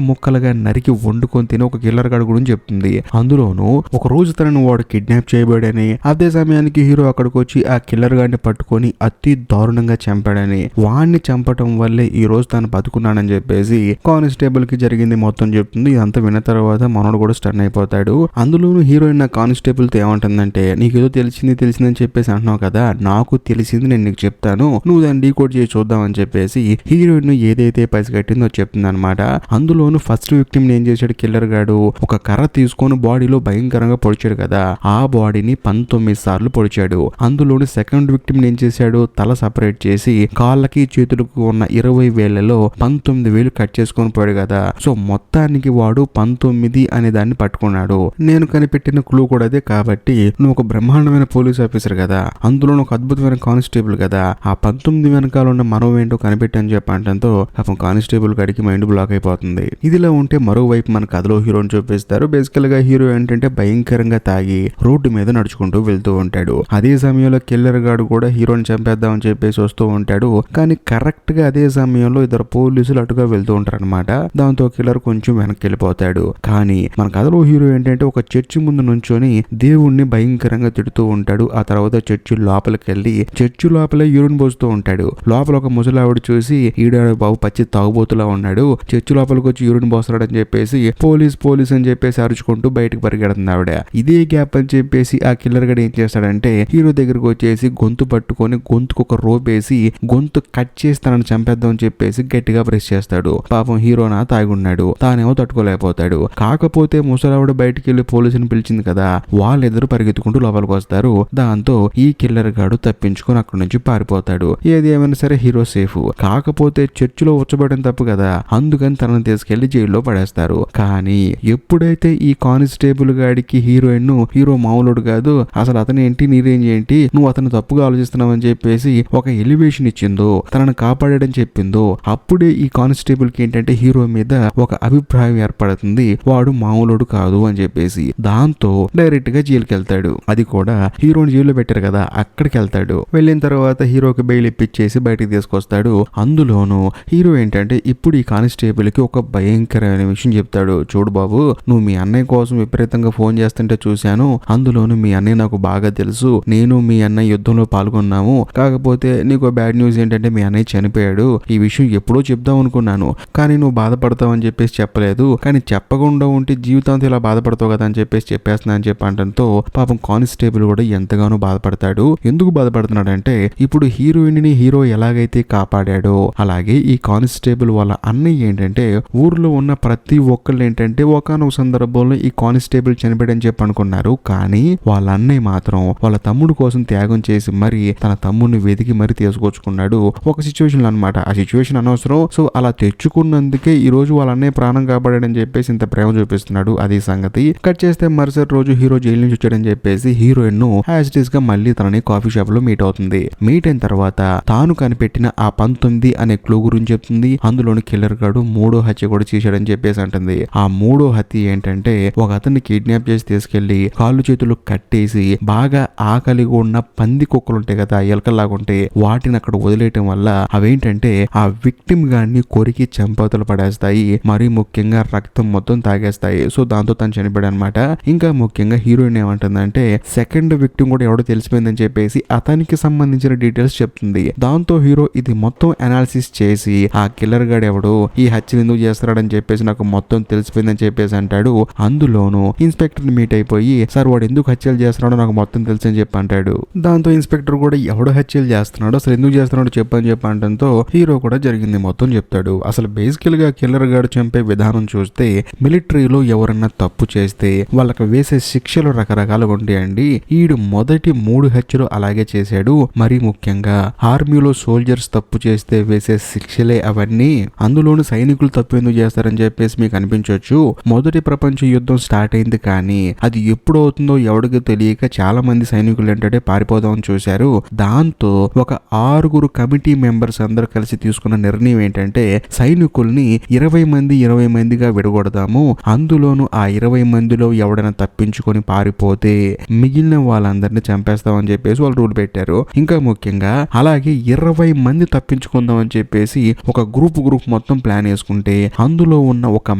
ముక్కలుగా నరికి వండుకొని తిని ఒక కిల్లర్ గాడి గురించి చెప్తుంది. అందులోనూ ఒక రోజు తనను వాడు కిడ్నాప్ చేయబడని, అదే సమయానికి హీరో అక్కడికి వచ్చి ఆ కిల్లర్ గాడిని పట్టుకొని అతి దారుణంగా చంపాడని, వాడిని చంపటం వల్లే ఈ రోజు తను బతుకున్నాడని చెప్పేసి కానిస్టేబుల్ కి జరిగింది మొత్తం చెప్తుంది. ఇదంతా విన్న తర్వాత మనోడు కూడా స్టన్ అయిపోతాడు. అందులోనూ హీరోయిన్ నా కానిస్టేబుల్ తో ఏమంటుందంటే, నీకేదో తెలిసిందని చెప్పేసి అంటున్నావు కదా, నాకు తెలిసింది నేను నీకు చెప్తాను, నువ్వు దాన్ని డీకోడ్ చేసి చూద్దామని చెప్పేసి హీరోయిన్ ఏదైతే పసిగట్టిందో చెప్తుంది అనమాట. అందులోను ఫస్ట్ విక్టిమ్ ఏం చేశాడు కిల్లర్ గాడు, ఒక కర్ర తీసుకొని బాడీలో భయంకరంగా పొడిచాడు కదా, ఆ బాడీని 19 సార్లు పొడిచాడు. అందులోని సెకండ్ విక్టిమ్ ఏం చేశాడు, తల సపరేట్ చేసి కాళ్ళకి చేతులకు ఉన్న 20 వేళ్లలో 19 వేలు కట్ చేసుకొని పోయాడు కదా. సో మొత్తానికి వాడు 19 అనే దాన్ని పట్టుకున్నాడు. నేను కనిపెట్టిన క్లూ కూడా అదే, కాబట్టి నువ్వు ఒక బ్రహ్మాండమైన పోలీస్ ఆఫీసర్ కదా, అందులో ఒక అద్భుతమైన కానిస్టేబుల్ కదా, ఆ 19 వెనకాల ఉన్న మరో ఏంటో కనిపెట్టని చెప్పి అంటంతో పాపం కానిస్టేబుల్ గడికి మైండ్ బ్లాక్ అయిపోతుంది. ఇదిలా ఉంటే మరోవైపు మన కథలో హీరోని చూపిస్తారు. బేసికల్ గా హీరో ఏంటంటే భయంకరంగా తాగి రోడ్డు మీద నడుచుకుంటూ వెళ్తూ ఉంటాడు. అదే సమయంలో కిల్లర్ గాడు కూడా హీరోని చంపేద్దామని చెప్పేసి వస్తూ ఉంటాడు. కానీ కరెక్ట్ గా అదే సమయంలో ఇద్దరు పోలీసులు అటుగా వెళ్తూ ఉంటారు అనమాట. దాంతో కిల్లర్ కొంచెం వెనక్కి వెళ్ళిపోతాడు. కానీ మన కథలో హీరో ఏంటంటే ఒక చర్చి ముందు నుంచొని దేవుణ్ణి భయంకరంగా తిడుతూ ఉంటాడు. ఆ తర్వాత చర్చి లోపలికి వెళ్ళి చర్చి లోపలే యూరిన్ పోస్తూ ఉంటాడు. లోపల ఒక ముసలావిడ చూసి ఈడ బాబు పచ్చి తాగుబోతులా ఉన్నాడు, చర్చి లోపలికి వచ్చి యూరిన్ పోస్తాడు అని చెప్పేసి పోలీస్ అని చెప్పేసి అరుచుకుంటూ బయటకు పరిగెడుతుంది ఆవిడ. ఇదే గ్యాప్ అని చెప్పేసి ఆ కిల్లర్ గడు ఏం చేస్తాడంటే హీరో దగ్గరకు వచ్చేసి గొంతు పట్టుకొని గొంతుకు ఒక రోప్ వేసి గొంతు కట్ చేసి తనను చంపేద్దాం అని చెప్పేసి గట్టిగా ప్రెస్ చేస్తాడు. పాపం హీరోనా తాగున్నాడు, తానేమో తట్టుకోలేకపోతాడు. కాకపోతే ముసలావిడ బయటికి వెళ్ళి పోలీసుని పిలిచింది కదా, వాళ్ళిద్దరు పరిగెత్తుకుంటూ లోపలికి వస్తారు. దాంతో ఈ కిల్లర్ గాడు తప్పించుకొని అక్కడి నుంచి పారిపోతాడు. ఏది ఏమైనా సరే హీరో సేఫ్. కాకపోతే చర్చిలో ఉచ్చబడడం తప్పు కదా, అందుకని తనను తీసుకెళ్లి జైల్లో పడేస్తారు. కానీ ఎప్పుడైతే ఈ కానిస్టేబుల్ గాడికి హీరోయిన్ హీరో మామూలుడు కాదు, అసలు అతను ఏంటి నీ రేంజ్ ఏంటి, నువ్వు నువ్వు అతను తప్పుగా ఆలోచిస్తున్నావు అని చెప్పేసి ఒక ఎలివేషన్ ఇచ్చిందో, తనను కాపాడాడని చెప్పిందో, అప్పుడే ఈ కానిస్టేబుల్ కి ఏంటంటే హీరో మీద ఒక అభిప్రాయం ఏర్పడుతుంది, వాడు మామూలుడు కాదు అని చెప్పేసి. దాంతో డైరెక్ట్ గా జైలుకి వెళ్తాడు. అది కూడా హీరోని జైల్లో పెట్టారు కదా, అక్కడికి వెళ్తాడు. వెళ్ళిన తర్వాత హీరోకి బెయిల్ ఇప్పించేసి బయటికి తీసుకొస్తాడు. అందులోనూ హీరో ఏంటంటే ఇప్పుడు ఈ కానిస్టేబుల్ కి ఒక భయంకరమైన విషయం చెప్తాడు. చూడు బాబు, నువ్వు మీ అన్నయ్య కోసం విపరీతంగా ఫోన్ చేస్తుంటే చూశాను. అందులోనూ మీ అన్నయ్య నాకు బాగా తెలుసు. నేను మీ అన్నయ్య యుద్ధంలో పాల్గొన్నాము. కాకపోతే నీకు బ్యాడ్ న్యూస్ ఏంటంటే మీ అన్నయ్య చనిపోయాడు. ఈ విషయం ఎప్పుడో చెప్దాం అనుకున్నాను, కానీ నువ్వు బాధపడతావు అని చెప్పేసి చెప్పలేదు. కానీ చెప్పకుండా ఉంటే జీవితాంతం ఇలా బాధపడతావు కదా అని చెప్పేసి చెప్పేస్తున్నా అని చెప్పి అనడంతో పాపం కానిస్టేబుల్ కూడా ఎంతగానో బాధపడతాడు. ఎందుకు బాధపడుతున్నాడంటే ఇప్పుడు హీరోయిన్ ని హీరో ఎలాగైతే కాపాడాడో అలాగే ఈ కానిస్టేబుల్ వాళ్ళ అన్నయ్య ఏంటంటే ఊర్లో ఉన్న ప్రతి ఒక్కళ్ళు ఏంటంటే ఒకానొక సందర్భంలో ఈ కానిస్టేబుల్ చనిపోయాడని చెప్పి అనుకున్నారు. కానీ వాళ్ళ అన్నయ్య మాత్రం వాళ్ళ తమ్ముడు కోసం త్యాగం చేసి మరి తన తమ్ముడిని వెతికి మరి తీసుకొచ్చుకున్నాడు. ఒక సిచ్యువేషన్ అనమాట. ఆ సిచ్యువేషన్ అనవసరం. సో అలా తెచ్చుకున్నందుకే ఈ రోజు వాళ్ళ అన్నయ్య ప్రాణం కాపాడాడని చెప్పేసి ఇంత ప్రేమ చూపిస్తున్నాడు. అది సంగతి. కట్ చేస్తే మరుసటి రోజు హీరో జైలు నుంచి వచ్చాడని చెప్పేసి హీరోయిన్ ను యాజ్ ఇట్ ఈస్ గా మళ్ళీ తనని కాఫీ షాప్ లో మీట్ అవుతుంది. మీట్ అయిన తర్వాత తాను కనిపెట్టిన ఆ 19 అనే క్లూ గురించి చెప్తుంది. అందులోని కిల్లర్ గాడు 3వ హత్య కూడా చేశాడని చెప్పేసి అంటుంది. ఆ 3వ హత్య ఏంటంటే ఒక అతన్ని కిడ్నాప్ చేసి తీసుకెళ్లి కాళ్ళు చేతులు కట్టేసి బాగా ఆకలిగా ఉన్న పంది కుక్కలు ఉంటాయి కదా, ఎలకల్లాగా ఉంటాయి, వాటిని అక్కడ వదిలేయటం వల్ల అవేంటంటే ఆ విక్టిమ్ గాన్ని కొరికి చంపవతలు పడేస్తాయి. మరీ ముఖ్యంగా రక్తం మొత్తం తాగేస్తాయి. సో దాంతో తను చనిపోయాడు అనమాట. ఇంకా ముఖ్యంగా హీరోయిన్ ఏమంటుందంటే సెకండ్ విక్టిమ్ కూడా ఎవడో తెలిసిపోయిందని చెప్పేసి అతనికి సంబంధించిన డీటెయిల్స్ చెప్తుంది. దాంతో హీరో ఇది మొత్తం అనాలిసిస్ చేసి ఆ కిల్లర్ గాడు ఎవడు, ఈ హత్యలు ఎందుకు చేస్తాడని చెప్పేసి నాకు మొత్తం తెలిసిపోయిందని చెప్పేసి అంటాడు. అందులోనూ ఇన్స్పెక్టర్ మీట్ అయిపోయి సార్ వాడు ఎందుకు హత్యలు చేస్తున్నాడో నాకు మొత్తం తెలుసు అని చెప్పి అంటాడు. దాంతో ఇన్స్పెక్టర్ కూడా ఎవడు హత్యలు చేస్తున్నాడో అసలు ఎందుకు చేస్తున్నాడో చెప్పని చెప్పి అంటంతో హీరో కూడా జరిగింది మొత్తం చెప్తాడు. అసలు బేసికల్ గా కిల్లర్ గాడు చంపే విధానం చూస్తే మిలిటరీలో ఎవరన్నా తప్పు చేస్తే వాళ్ళకి వేసే శిక్షలు రకరకాలుగా ఉంటాయండి. ఈడు మొదటి 3 హత్యలు అలాగే చేశాడు. మరీ ముఖ్యంగా ఆర్మీలో సోల్జర్స్ తప్పు చేస్తే వేసే శిక్షలే అవన్నీ. అందులోని సైనికులు తప్పు ఎందుకు చేస్తారని చెప్పేసి మీకు అనిపించవచ్చు. మొదటి ప్రపంచ యుద్ధం స్టార్ట్ అయింది కానీ అది ఎప్పుడు అవుతుందో ఎవరికి తెలియక చాలా మంది సైనికులు ఏంటంటే పారిపోదామని చూశారు. దాంతో ఒక 6 కమిటీ మెంబర్స్ అందరూ కలిసి తీసుకున్న నిర్ణయం ఏంటంటే సైనికుల్ని 20 మందిగా విడగొడదాము. అందులోనూ ఆ 20 మందిలో ఎవడైనా తప్పించుకొని పారిపోతే మిగిలిన వాళ్ళందరినీ చంపేస్తామని చెప్పేసి వాళ్ళు రూల్ పెట్టారు. ఇంకా ముఖ్యంగా అలాగే 20 మంది తప్పించుకుందాం అని చెప్పేసి ఒక గ్రూప్ మొత్తం ప్లాన్ వేసుకుంటే అందులో ఉన్న ఒక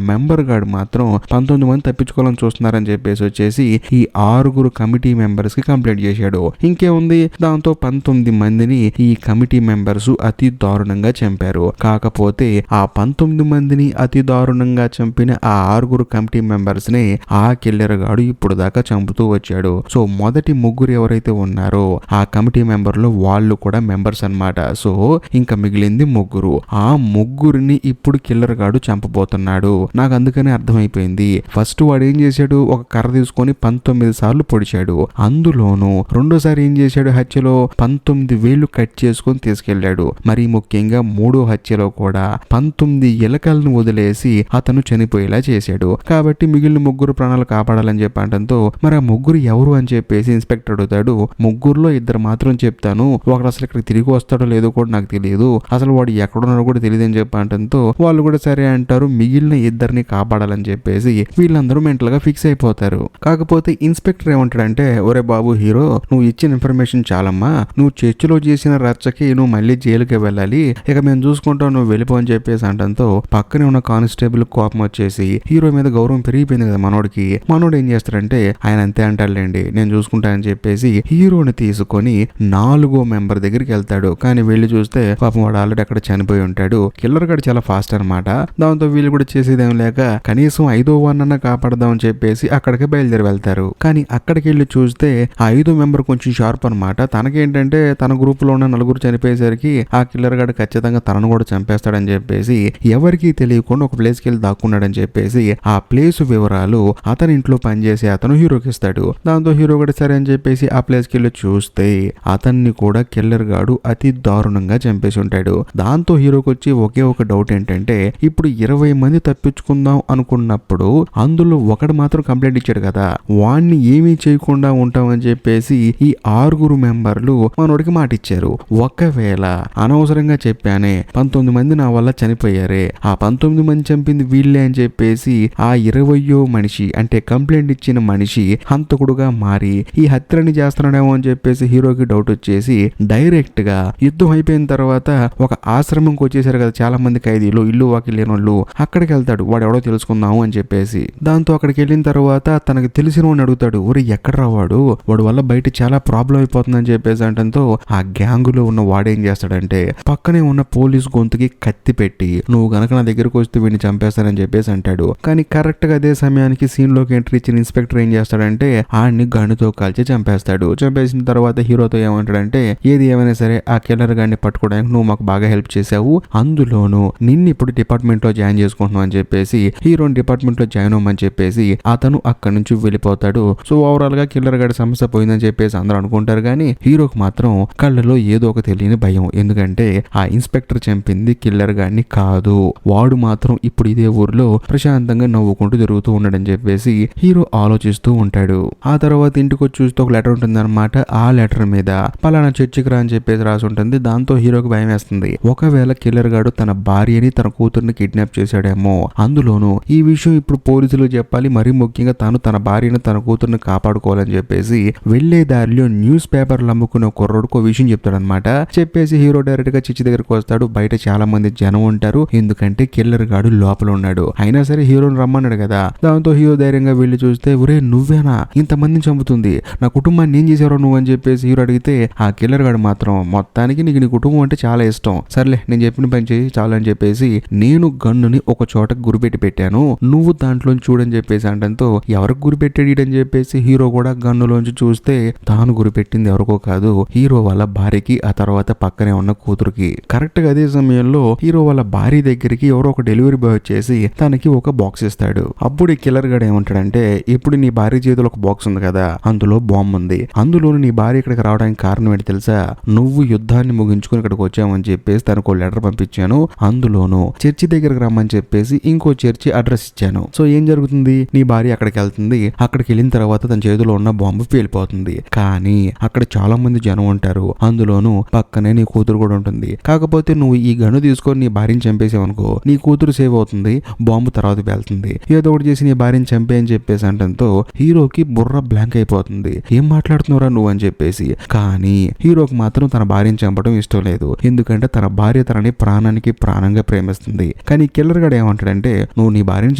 మెంబర్ గాడు మాత్రం 19 మంది తప్పించుకోవాలని చూస్తున్నారని చెప్పేసి వచ్చేసి ఈ 6 కమిటీ మెంబర్స్ కి కంప్లైంట్ చేశాడు. ఇంకేముంది, దాంతో 19 మందిని ఈ కమిటీ మెంబర్స్ అతి దారుణంగా చంపారు. కాకపోతే ఆ 19 మందిని అతి దారుణంగా చంపిన ఆ 6 కమిటీ మెంబర్స్ ని ఆ కిల్లర్ గాడు ఇప్పుడు దాకా చంపుతూ వచ్చాడు. సో మొదటి 3 ఎవరైతే ఉన్నారో ఆ కమిటీ మెంబర్ లో వాళ్ళు కూడా మెంబర్స్ అన్నమాట. సో ఇంకా మిగిలింది 3. ఆ 3ని ఇప్పుడు కిల్లర్ గాడు చంపబోతున్నాడు. నాకు అందుకనే అర్థమైపోయింది. ఫస్ట్ వాడు ఏం చేశాడు, ఒక కర్ర తీసుకొని 19 సార్లు పొడిచాడు. అందులోనూ రెండోసారి ఏం చేశాడు, హత్యలో 19 వేళ్లు కట్ చేసుకొని తీసుకెళ్లాడు. మరి ముఖ్యంగా 3వ హత్యలో కూడా 19 ఎలకలను వదిలేసి అతను చనిపోయేలా చేశాడు. కాబట్టి మిగిలిన 3 ప్రాణాలు కాపాడాలని చెప్పి అంటంతో మరి ఆ 3 ఎవరు అని చెప్పేసి ఇన్స్పెక్టర్ అడుగుతాడు. 3లో 2 మాత్రం చెప్తాను, ఒకడు అసలు ఇక్కడ తిరిగి వస్తాడో లేదో కూడా నాకు తెలియదు, అసలు వాడు ఎక్కడున్నాడో కూడా తెలియదు అని చెప్పి అంటంతో వాళ్ళు కూడా సరే అంటారు. మిగిలిన 2ని కాపాడాలని చెప్పేసి వీళ్ళందరూ మెంటల్ గా ఫిక్స్ అయిపోతారు. కాకపోతే ఇన్స్పెక్టర్ ఏమంటాడంటే ఒరే బాబు హీరో, నువ్వు ఇచ్చిన ఇన్ఫర్మేషన్ చాలమ్మా, నువ్వు చర్చిలో చేసిన రచ్చకి నువ్వు మళ్ళీ జైలుకి వెళ్ళాలి, ఇక మేము చూసుకుంటావు, నువ్వు వెళ్ళిపో అని చెప్పేసి అంటంతో పక్కనే ఉన్న కానిస్టేబుల్ కోపం వచ్చేసి హీరో మీద గౌరవం పెరిగిపోయింది కదా మనోడికి. మనోడు ఏం చేస్తాడంటే ఆయన అంతే అంటాడులేండి నేను చూసుకుంటానని చెప్పేసి హీరోని తీసుకొని 4వ మెంబర్ దగ్గరికి వెళ్తాడు. కానీ వెళ్ళి చూస్తే పాపం వాడు ఆల్రెడీ అక్కడ చనిపోయి ఉంటాడు. కిల్లర్ గాడు చాలా ఫాస్ట్ అనమాట. దాంతో వీళ్ళు కూడా చేసేదేం లేక కనీసం 5వ వాడినన్నా కాపాడదామని చెప్పేసి అక్కడికి బయలుదేరి వెళ్తారు. కానీ అక్కడికి వెళ్ళి చూస్తే ఆ 5వ మెంబర్ కొంచెం షార్ప్ అనమాట. తనకేంటంటే తన గ్రూప్ లో ఉన్న 4 చనిపోయేసరికి ఆ కిల్లర్ గాడు ఖచ్చితంగా తనను కూడా చంపేస్తాడని చెప్పేసి ఎవరికి తెలియకుండా ఒక ప్లేస్ కి వెళ్ళి దాక్కున్నాడని చెప్పేసి ఆ ప్లేస్ వివరాలు అతని ఇంట్లో పనిచేసే అతను హీరోకి ఇస్తాడు. దాంతో హీరో కూడా సరే అని చెప్పేసి ఆ ప్లేస్ కి వెళ్ళి చూస్తే అతన్ని కూడా కిల్లర్ గాడు అతి దారుణంగా చంపేసి ఉంటాడు. దాంతో హీరోకి వచ్చి ఒకే ఒక డౌట్ ఏంటంటే ఇప్పుడు 20 మంది తప్పించుకుందాం అనుకున్నప్పుడు అందులో ఒకడు మాత్రం కంప్లైంట్ ఇచ్చాడు కదా, వాణ్ణి ఏమీ చేయకుండా ఉంటామని చెప్పేసి ఈ 6 మెంబర్లు మనోడికి మాట ఇచ్చారు. ఒకవేళ అనవసరంగా చెప్పానే 19 మంది నా వల్ల చనిపోయారే, ఆ 19 మంది చంపింది వీళ్ళే అని చెప్పేసి ఆ 20వ మనిషి అంటే కంప్లైంట్ ఇచ్చిన మనిషి హంతకుడుగా మారి ఈ హత్యలని చేస్తున్నాడేమో అని చెప్పేసి హీరోకి డౌట్ వచ్చేసి డైరెక్ట్ గా యుద్ధం అయిపోయిన తర్వాత ఒక ఆశ్రమంకి వచ్చేసారు కదా చాలా మంది ఖైదీలు, ఇల్లు వాకి లేనోళ్ళు, అక్కడికి వెళ్తాడు. వాడు ఎవడో తెలుసుకుందాము అని చెప్పేసి. దాంతో అక్కడికి వెళ్ళిన తర్వాత తనకు తెలిసిన వాడిని అడుగుతాడు, ఒరే ఎక్కడ రావాడు, వాడి వల్ల బయట చాలా ప్రాబ్లం అయిపోతుందని చెప్పేసి అంటంతో ఆ గ్యాంగ్ లో ఉన్న వాడేం చేస్తాడంటే పక్కనే ఉన్న పోలీస్ గొంతుకి కత్తి పెట్టి నువ్వు గనక నా దగ్గరకు వస్తే వీడిని చంపేస్తానని చెప్పేసి అంటాడు. కానీ కరెక్ట్ గా అదే సమయానికి సీన్ లోకి ఎంట్రీ ఇచ్చిన ఇన్స్పెక్టర్ ఏం చేస్తాడంటే ఆడిని గన్నుతో కాల్చి చంపేస్తాడు. చంపేసిన తర్వాత హీరోతో ఏమంటాడంటే ఏది ఏమైనా సరే ఆ కిల్లర్ గాడిని పట్టుకోవడానికి నువ్వు మాకు బాగా హెల్ప్ చేసావు, అందులోను నిన్ను ఇప్పుడు డిపార్ట్మెంట్ లో జాయిన్ చేసుకుంటున్నావు అని చెప్పేసి హీరోని డిపార్ట్మెంట్ లో జాయిన్ అవ్వమని చెప్పేసి అతను అక్కడి నుంచి వెళ్ళిపోతాడు. సో ఓవరాల్ గా కిల్లర్ గాడి సమస్య పోయిందని చెప్పేసి అందరూ అనుకుంటారు. కానీ హీరోకి మాత్రం కళ్ళలో ఏదో ఒక తెలియని భయం. ఎందుకంటే ఆ ఇన్స్పెక్టర్ చంపింది కిల్లర్ గాడిని కాదు, వాడు మాత్రం ఇప్పుడు ఇదే ఊర్లో ప్రశాంతంగా నవ్వుకుంటూ తిరుగుతూ ఉన్నాడని చెప్పేసి హీరో ఆలోచిస్తూ ఉంటాడు. ఆ తర్వాత ఇంటికి వచ్చి చూస్తే ఒక లెటర్ ఉంటుంది అనమాట. ఆ లెటర్ మీద పలానా చర్చికి రా అని చెప్పేసి రాసి ఉంటుంది. దాంతో హీరోకి భయం వేస్తుంది. ఒకవేళ కిల్లర్ గాడు తన భార్యని తన కూతుర్ని కిడ్నాప్ చేశాడేమో, అందులోనూ ఈ విషయం ఇప్పుడు పోలీసులకు చెప్పాలి, మరీ ముఖ్యంగా తాను తన భార్యను తన కూతుర్ని కాపాడుకోవాలని చెప్పేసి వెళ్లే దారిలో న్యూస్ పేపర్లు అమ్ముకునే కుర్రోడుకు విషయం చెప్తాడనమాట. చెప్పేసి హీరో డైరెక్ట్ గా చర్చి దగ్గరకు వస్తాడు. బయట చాలా మంది జనం ఉంటారు, ఎందుకంటే కిల్లర్ గాడు లోపల ఉన్నాడు. అయినా సరే హీరోని రమ్మన్నాడు కదా. దాంతో హీరో ధైర్యంగా వెళ్లి చూస్తే ఒరే నువ్వేనా ఇంతమందిని చంపుతుంది, నా కుటుంబాన్ని ఏం చేశారో నువ్వు అని చెప్పేసి హీరో అడిగితే ఆ కిల్లర్ గాడు మాత్రం మొత్తానికి నీకు నీ కుటుంబం అంటే చాలా ఇష్టం, సర్లే నేను చెప్పిన పని చేసి చాలు అని చెప్పేసి నేను గన్నుని ఒక చోట గురిపెట్టి పెట్టాను, నువ్వు దాంట్లోంచి చూడని చెప్పేసి అంటంతో ఎవరికి గురిపెట్టాడు అని చెప్పేసి హీరో కూడా గన్నులోంచి చూస్తే తాను గురిపెట్టింది ఎవరికో కాదు, హీరో వాళ్ళ భార్యకి, ఆ తర్వాత పక్కనే ఉన్న కూతురుకి. కరెక్ట్ గా అదే సమయంలో హీరో వాళ్ళ భార్య దగ్గరికి ఎవరో ఒక డెలివరీ బాయ్ వచ్చేసి తనకి ఒక బాక్స్ ఇస్తాడు. అప్పుడు ఈ కిల్లర్ గాడు ఏమంటాడంటే ఇప్పుడు నీ భార్య చేతిలో ఒక బాక్స్ ఉంది కదా, అందులో బాంబు ఉంది, అందులోను నీ భార్య ఇక్కడికి రావడానికి కారణం ఏంటి తెలుసా, నువ్వు యుద్ధాన్ని ముగించుకుని ఇక్కడికి వచ్చామని చెప్పేసి తనకు లెటర్ పంపించాను, అందులోను చర్చి దగ్గరకు రమ్మని చెప్పేసి ఇంకో చర్చి అడ్రస్ ఇచ్చాను. సో ఏం జరుగుతుంది, నీ భార్య అక్కడికి వెళ్తుంది, అక్కడికి వెళ్ళిన తర్వాత తన చేతిలో ఉన్న బాంబు పేలిపోతుంది. కానీ అక్కడ చాలా మంది జనం ఉంటారు, అందులోను పక్కనే నీ కూతురు కూడా ఉంటుంది. కాకపోతే నువ్వు ఈ గన్ను తీసుకొని నీ భార్యని చంపేసావనుకో నీ కూతురు సేవ్ అవుతుంది, బాంబు తర్వాత వెళ్తుంది, ఏదో ఒకటి చేసి నీ భార్యని చంపే అని చెప్పేసి అంటంతో హీరోకి బుర్ర బ్లాంక్ అయిపోతుంది. ఏం మాట్లాడుతున్నారా నువ్వు అని చెప్పేసి. కానీ హీరోకి మాత్రం తన భార్యని చంపడం ఇష్టం లేదు, ఎందుకంటే తన భార్య తనని ప్రాణానికి ప్రాణంగా ప్రేమిస్తుంది. కానీ కిల్లర్ గాడు ఏమంటాడంటే నువ్వు నీ భార్యని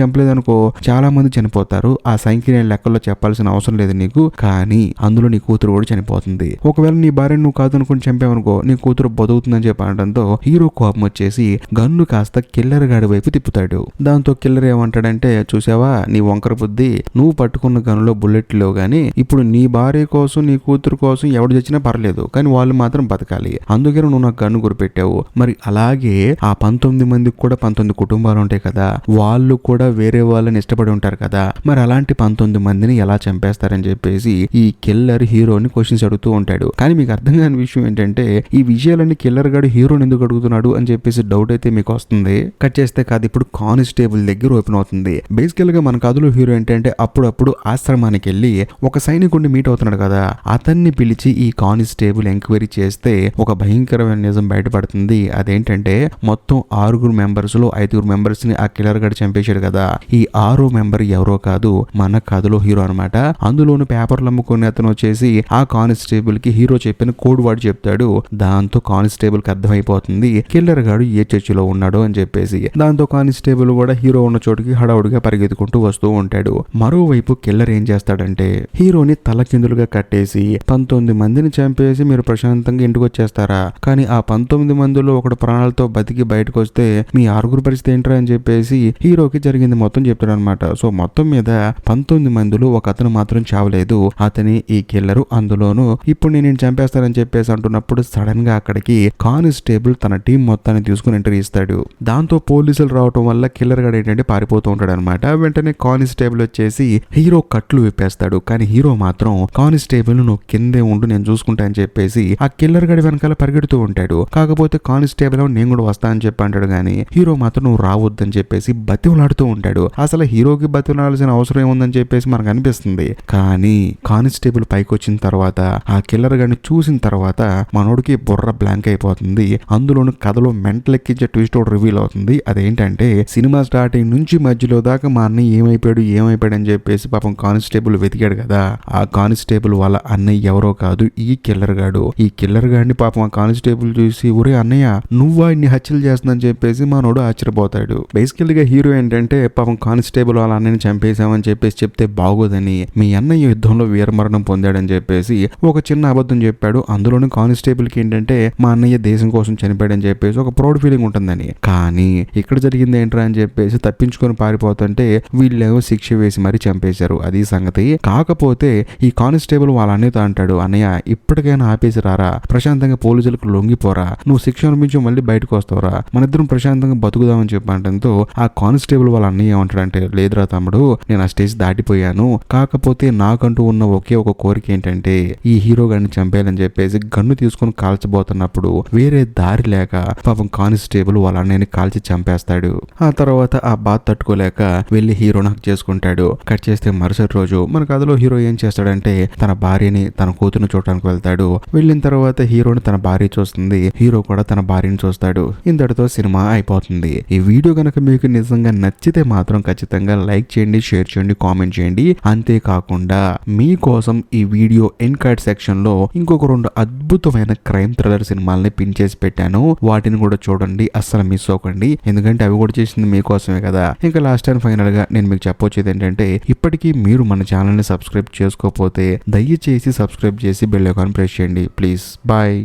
చంపలేదనుకో చాలా మంది చనిపోతారు, ఆ సంఖ్య నేను లెక్కల్లో చెప్పాల్సిన అవసరం లేదు నీకు, కానీ అందులో నీ కూతురు కూడా చనిపోతుంది, ఒకవేళ నీ భార్యను నువ్వు కాదనుకుని చంపావనుకో నీ కూతురు బతుకుతుందని చెప్పి అనడంతో హీరో కోపం వచ్చేసి గన్ను కాస్త కిల్లర్ గాడి వైపు తిప్పుతాడు. దాంతో కిల్లర్ ఏమంటాడంటే చూసావా నీ వంకర బుద్ధి, నువ్వు పట్టుకున్న గన్నులో బుల్లెట్ లేవు గానీ ఇప్పుడు నీ భార్య కోసం నీ కూతురు కోసం ఎవడు చచ్చినా పర్లేదు, కానీ వాళ్ళు మాత్రం బతకాలి, అందుకే నువ్వు నాకు గన్ను గురిపెట్టావు. మరి అలాగే ఆ 19 మందికి కూడా 19 కుటుంబాలు ఉంటాయి కదా, వాళ్ళు కూడా వేరే వాళ్ళని ఇష్టపడి ఉంటారు కదా, మరి అలాంటి 19 మందిని ఎలా చంపేస్తారని చెప్పేసి ఈ కిల్లర్ హీరోని క్వశ్చన్స్ అడుగుతూ ఉంటాడు. కానీ మీకు అర్థం కాని విషయం ఏంటంటే ఈ విషయాలన్నీ కిల్లర్ గాడు హీరోని ఎందుకు అడుగుతున్నాడు అని చెప్పేసి డౌట్ అయితే మీకు వస్తుంది. కట్ చేస్తే కాదు ఇప్పుడు కానిస్టేబుల్ దగ్గర ఓపెన్ అవుతుంది. బేసికల్ గా మన కథలో హీరో ఏంటంటే అప్పుడప్పుడు ఆశ్రమానికి వెళ్ళి ఒక సైనికుడిని మీట్ అవుతున్నాడు కదా, అతన్ని పిలిచి ఈ కానిస్టేబుల్ ఎంక్వైరీ చేస్తే ఒక భయంకరమైన నిజం బయటపడుతుంది. అదేంటంటే మొత్తం 6 మెంబర్స్ లో 5 మెంబర్స్ ని ఆ కిల్లర్ గాడు చంపేశాడు కదా, ఈ 6వ మెంబర్ ఎవరో కాదు మన కథలో హీరో అనమాట. అందులోను పేపర్లు అమ్ముకునే అతను వచ్చేసి ఆ కానిస్టేబుల్ కి హీరో చెప్పిన కోడ్ వాడు చెప్తాడు. దాంతో కానిస్టేబుల్ కి అర్థమైపోతుంది కిల్లర్ గాడు ఏ చర్చిలో ఉన్నాడో అని చెప్పేసి. దాంతో కానిస్టేబుల్ కూడా హీరో ఉన్న చోటుకి హడావుడిగా పరిగెత్తుకుంటూ వస్తూ ఉంటాడు. మరోవైపు కిల్లర్ ఏం చేస్తాడంటే హీరోని తలకిందులుగా కట్టేసి 19 మందిని చంపేసి మీరు ప్రశాంతంగా ఇంటికి వచ్చేస్తారా, కానీ ఆ 19 మందిలో ఒకడు ప్రాణాలతో బతికి బయటకు వస్తే మీ 6 పరిస్థితి ఏంట్రా అని చెప్పేసి హీరోకి జరిగింది మొత్తం చెప్తాడు అనమాట. సో మొత్తం మీద 19 మందిలో ఒక అతను మాత్రం చావలేదు, అతని ఈ కిల్లరు. అందులోను ఇప్పుడు నేను చంపేస్తానని చెప్పేసి అంటున్నప్పుడు సడన్ గా అక్కడికి కానిస్టేబుల్ తన టీం మొత్తాన్ని తీసుకుని ఎంట్రీ ఇస్తాడు. దాంతో పోలీసులు రావటం వల్ల కిల్లర్ గాడు ఏంటంటే పారిపోతూ ఉంటాడు అనమాట. వెంటనే కానిస్టేబుల్ వచ్చేసి హీరో కట్లు విప్పేస్తాడు. కానీ హీరో మాత్రం కానిస్టేబుల్ నువ్వు కిందే ఉండు నేను చూసుకుంటా అని చెప్పేసి ఆ కిల్లర్ గడి వెనకాల పరిగెడుతూ ఉంటాడు. కాకపోతే కానిస్టేబుల్ నేను కూడా వస్తా అని చెప్పి అంటాడు. కానీ హీరో మాత్రం నువ్వు రావద్దని చెప్పేసి బతిమలాడుతూ ఉంటాడు. అసలు హీరోకి బతిమలాడాల్సిన అవసరం ఏముందని చెప్పేసి మనకు అనిపిస్తుంది. కానీ కానిస్టేబుల్ పైకి వచ్చిన తర్వాత తర్వాత ఆ కిల్లర్ గాని చూసిన తర్వాత మనోడికి బుర్ర బ్లాంక్ అయిపోతుంది. అందులోను కథలో మెంటల్ ఎక్కించే ట్విస్ట్ ఒకటి రివీల్ అవుతుంది. అదేంటంటే సినిమా స్టార్టింగ్ నుంచి మధ్యలో దాకా మా అన్నయ్య ఏమైపోయాడు అని చెప్పేసి పాపం కానిస్టేబుల్ వెతికాడు కదా, ఆ కానిస్టేబుల్ వాళ్ళ అన్నయ్య ఎవరో కాదు, ఈ కిల్లర్ గాడు. ఈ కిల్లర్ గాడిని పాపం ఆ కానిస్టేబుల్ చూసి ఒరే అన్నయ్య నువ్వా ఇన్ని హత్యలు చేస్తుందని చెప్పేసి మనోడు ఆశ్చర్యపోతాడు. బేసికల్గా హీరో ఏంటంటే పాపం కానిస్టేబుల్ వాళ్ళ అన్నయ్యని చంపేశామని చెప్పేసి చెప్తే బాగోదని, మీ అన్నయ్య యుద్ధంలో వీరమరణం పొందాడని చెప్పేసి ఒక చిన్న అబద్ధం చెప్పాడు. అందులోని కానిస్టేబుల్ కి ఏంటంటే మా అన్నయ్య దేశం కోసం చనిపోయాడని చెప్పేసి ఒక ప్రౌడ్ ఫీలింగ్ ఉంటుందని. కానీ ఇక్కడ జరిగింది ఏంట్రా అని చెప్పేసి తప్పించుకొని పారిపోతుంటే వీళ్ళేమో శిక్ష వేసి మరీ చంపేశారు. అది సంగతి. కాకపోతే ఈ కానిస్టేబుల్ వాళ్ళ అన్నయ్యతో అంటాడు, అన్నయ్య ఇప్పటికైనా ఆపేసి రారా, ప్రశాంతంగా పోలీసులకు లొంగిపోరా, నువ్వు శిక్ష అనిపించి మళ్ళీ బయటకు వస్తావురా, మన ఇద్దరం ప్రశాంతంగా బతుకుదామని చెప్పంటంతో ఆ కానిస్టేబుల్ వాళ్ళ అన్నయ్య ఏమంటాడంటే, లేదురా తమ్ముడు నేను ఆ స్టేజ్ దాటిపోయాను, కాకపోతే నాకంటూ ఉన్న ఒకే ఒక కోరిక ఏంటంటే ఈ హీరో గారిని చంపేయాలని చెప్పేసి గన్ను తీసుకుని కాల్చబోతున్నప్పుడు వేరే దారి లేక పాపం కానిస్టేబుల్ వాళ్ళ అన్నయ్యని కాల్చి చంపేస్తాడు. ఆ తర్వాత ఆ బాధ తట్టుకోలేక వెళ్లి హీరోని హక్ చేసుకుంటాడు. కట్ చేస్తే మరుసటి రోజు మన కథలో హీరో ఏం చేస్తాడంటే తన భార్యని తన కూతురుని చూడడానికి వెళ్తాడు. వెళ్ళిన తర్వాత హీరోని తన భార్య చూస్తుంది, హీరో కూడా తన భార్యని చూస్తాడు. ఇంతటితో సినిమా అయిపోతుంది. ఈ వీడియో కనుక మీకు నిజంగా నచ్చితే మాత్రం ఖచ్చితంగా లైక్ చేయండి, షేర్ చేయండి, కామెంట్ చేయండి. అంతేకాకుండా మీకోసం ఈ వీడియో ఎండ్ కార్డ్ సెక్షన్ లో ఇంకొక 2 అద్భుతమైన క్రైమ్ థ్రిల్లర్ సినిమాలని పిన్ చేసి పెట్టాను. వాటిని కూడా చూడండి, అస్సలు మిస్ అవ్వకండి. ఎందుకంటే అవి కూడా చేసింది మీకోసమే కదా. ఇంకా లాస్ట్ అండ్ ఫైనల్ గా నేను మీకు చెప్పొచ్చేది ఏంటంటే, ఇప్పటికీ మీరు మన ఛానల్ ని సబ్స్క్రైబ్ చేసుకోకపోతే దయచేసి సబ్స్క్రైబ్ చేసి బెల్ ఐకాన్ ప్రెస్ చేయండి ప్లీజ్. బాయ్.